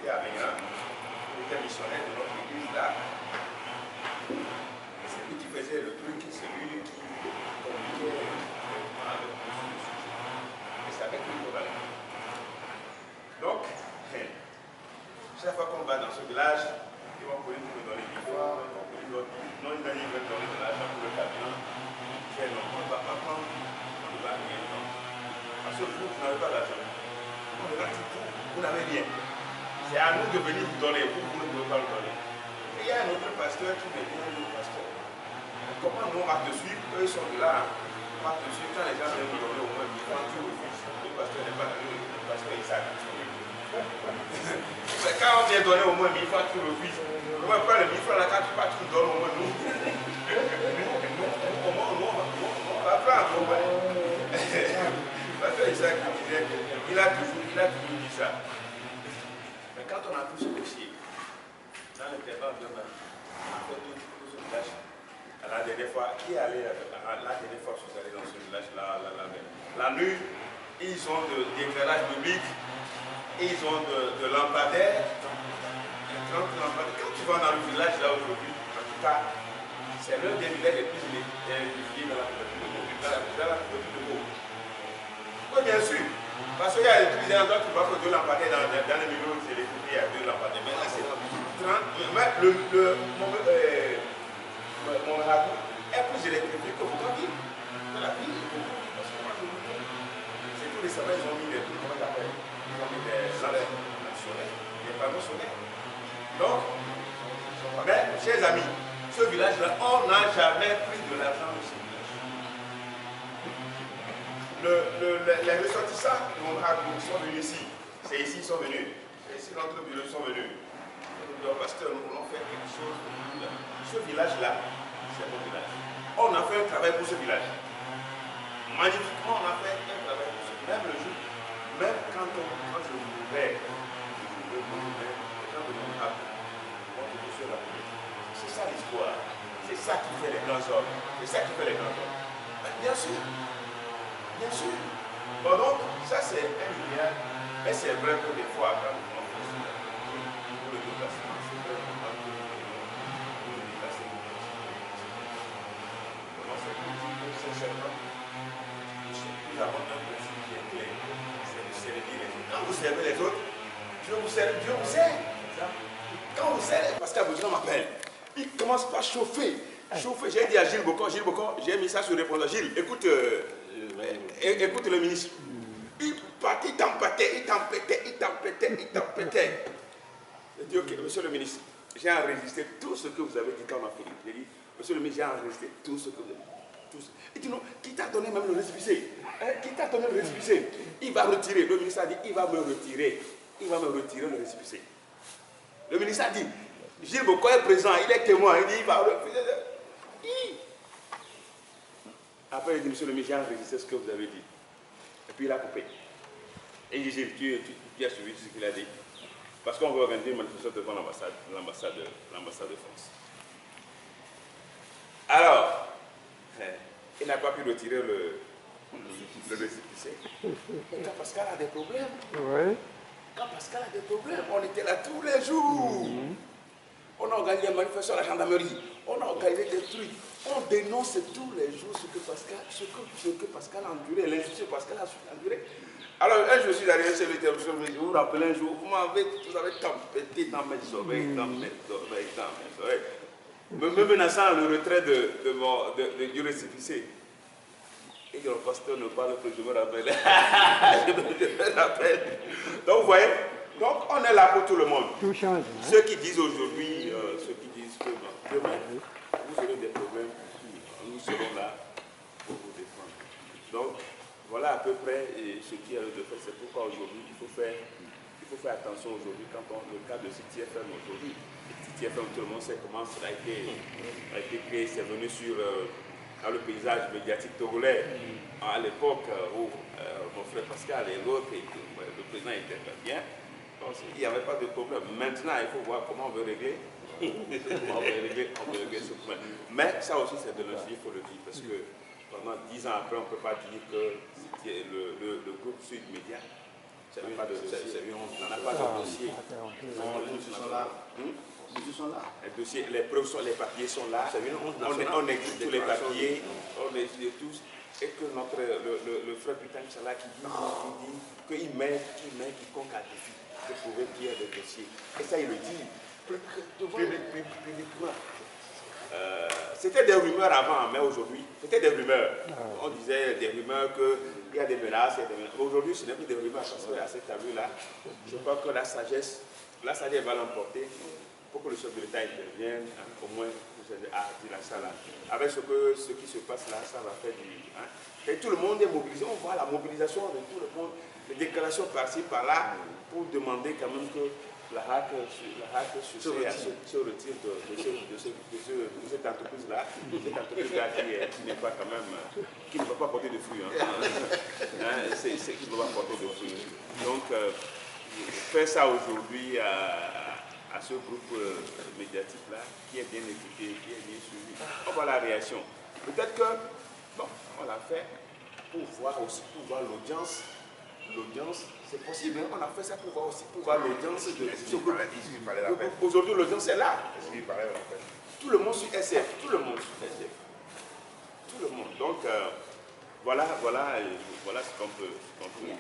était à Bénin, il était missionnaire de notre église là. C'est lui qui faisait le truc, c'est lui qui communiquait avec le sujet. Et c'est avec lui qu'on va. Donc, chaque fois qu'on va dans ce village, ils vont pouvoir nous donner des fois, non, ils veulent donner de l'argent pour le camion. Non, on ne va pas prendre, on ne va rien prendre. Parce que vous n'avez pas d'argent. Vous n'avez rien. C'est à nous de venir vous donner, vous ne pouvez pas le donner. Et il y a un autre pasteur qui me dit, un autre pasteur, comment nous on va te suivre? Eux ils sont là, on va te suivre. Quand les gens viennent vous donner au moins 1000 francs, tu refuses. Le pasteur n'est pas là, le pasteur il s'arrête. Quand on vient donner au moins 1000 francs, tu refuses. On va prendre les 1000 francs là, quand tu pars, tu nous donnes au moins nous. On va prendre au moins. Pasteur Isaac disait qu'il a toujours dit ça. Mais quand on a pris ce dossier, dans l'intervalle de ma, on a fait tout ce village. La dernière fois, qui est allé la dernière fois, je suis allé dans ce village-là, la nuit, ils ont de l'éclairage public, ils ont de lampadaires. Quand tu vas dans le village là aujourd'hui, en tout cas, c'est l'un des villages les plus édifiés dans la couverture de l'eau. Oui, bien sûr. Parce qu'il y a des endroits qui voient que deux lampadaires dans les milieux où c'est l'électricité, il y a deux lampadaires. Mais là, c'est 30. Mon ragoût est plus électrifié que votre ville. De la ville, parce que moi, c'est tous les semaines, ils ont mis des trucs, comment ils appellent? Ils ont mis des salaires solaires, des panneaux solaires. Donc, mais, chers amis, ce village-là, on n'a jamais pris de l'argent de ce village. Les ressortissants de mon ragoût sont venus ici. C'est ici qu'ils sont venus. C'est ici l'entre bureau sont venus. Donc, parce que nous voulons faire quelque chose. Ce village-là, c'est mon village. On a fait un travail pour ce village. Magnifiquement, on a fait un travail pour ce village. Même le jour, même quand je voulais, c'est ça l'histoire. C'est ça qui fait les grands hommes. C'est ça qui fait les grands hommes. Bien sûr. Bien sûr. Bon, donc, ça c'est un lien. Mais c'est vrai que des fois, quand on fait cela, pour le déplacement, c'est vrai que pour le déplacement, c'est certain. Nous avons un principe qui est clair. C'est de servir les autres. Quand vous servez les autres, Dieu vous sert. Dieu vous sert. Quand vous servez, parce qu'un besoin m'appelle, il commence par chauffer. J'ai dit à Gilles Bocon, j'ai mis ça sur le répondeur. Gilles, écoute le ministre. Il partit, il tempêtait. J'ai dit, ok, monsieur le ministre, j'ai enregistré tout ce que vous avez dit quand on a fini. J'ai dit, monsieur le ministre, j'ai enregistré tout ce que vous avez dit. Il dit non, qui t'a donné même le récépissé? Qui t'a donné le récépissé? Il va retirer. Le ministre a dit, il va me retirer le récépissé. Le ministre a dit, Gilles Bocon est présent, il est témoin, il dit, il va refuser. Après, il dit, monsieur le ministre, j'ai enregistré ce que vous avez dit. Et puis il a coupé. Et il dit, Gilles, tu as suivi ce qu'il a dit. Parce qu'on veut organiser une manifestation devant l'ambassade de France. Alors, il n'a pas pu retirer le récépissé. Et quand Pascal a des problèmes, on était là tous les jours. On a organisé une manifestation à la gendarmerie. On a organisé des trucs. On dénonce tous les jours ce que Pascal a enduré, l'injustice que Pascal a enduré. Alors, un jour, je suis arrivé chez le vous vous rappelez un jour, vous avez tempêté dans mes oreilles, me menaçant le retrait du récépissé. Et que le pasteur ne parle que je me rappelle. je me rappelle. Donc, vous voyez, donc on est là pour tout le monde. Tout change. Hein? Ceux qui disent aujourd'hui, ceux qui disent que demain, vous aurez des problèmes, nous serons là pour vous défendre. Donc, voilà à peu près ce qui est de fait. C'est pourquoi aujourd'hui, il faut faire attention aujourd'hui quand le cas de CTFM aujourd'hui. CTFM, tout le monde sait comment ça a été créé, c'est venu sur dans le paysage médiatique togolais. À l'époque où mon frère Pascal et l'autre, le président était bien, donc il n'y avait pas de problème. Maintenant, il faut voir comment on veut régler. On veut régler ce problème. Mais ça aussi, c'est de l'injustice, il faut le dire, parce que pendant 10 ans après, on ne peut pas dire que le groupe Sud Média On n'a pas de dossier. Les dossiers sont là. Les dossiers sont là. Les dossiers, les preuves sont, les papiers sont là. On écrit tous les papiers, on écrit tous. Et que le frère Putain Salah qui dit qu'il met quiconque à défi de prouver qu'il y a des dossiers. Et ça, il le dit publiquement. C'était des rumeurs avant, mais aujourd'hui, c'était des rumeurs. On disait des rumeurs qu'il y a des menaces. Aujourd'hui, ce n'est plus des rumeurs parce qu'à cet abus-là, je crois que la sagesse va l'emporter pour que le chef de l'État intervienne, hein, au moins, dit la salle. Avec ce qui se passe là, ça va faire du... Hein. Et tout le monde est mobilisé. On voit la mobilisation de tout le monde, les déclarations par-ci, par-là, pour demander quand même que la HAC se retire de cette entreprise-là, qui n'est pas quand même, qui ne va pas porter de fruits. C'est qui ne va pas porter de fruits. Donc, faire ça aujourd'hui à ce groupe médiatique-là, qui est bien écouté, qui est bien suivi, on voit la réaction. Peut-être que, bon, on l'a fait pour voir aussi, pour voir l'audience. L'audience, c'est possible, hein? On a fait ça pour voir aussi, pour voir l'audience de ce groupe. Aujourd'hui, l'audience est là. Tout le monde sur SF, tout le monde sur SF. Tout le monde. Donc, voilà ce qu'on peut dire.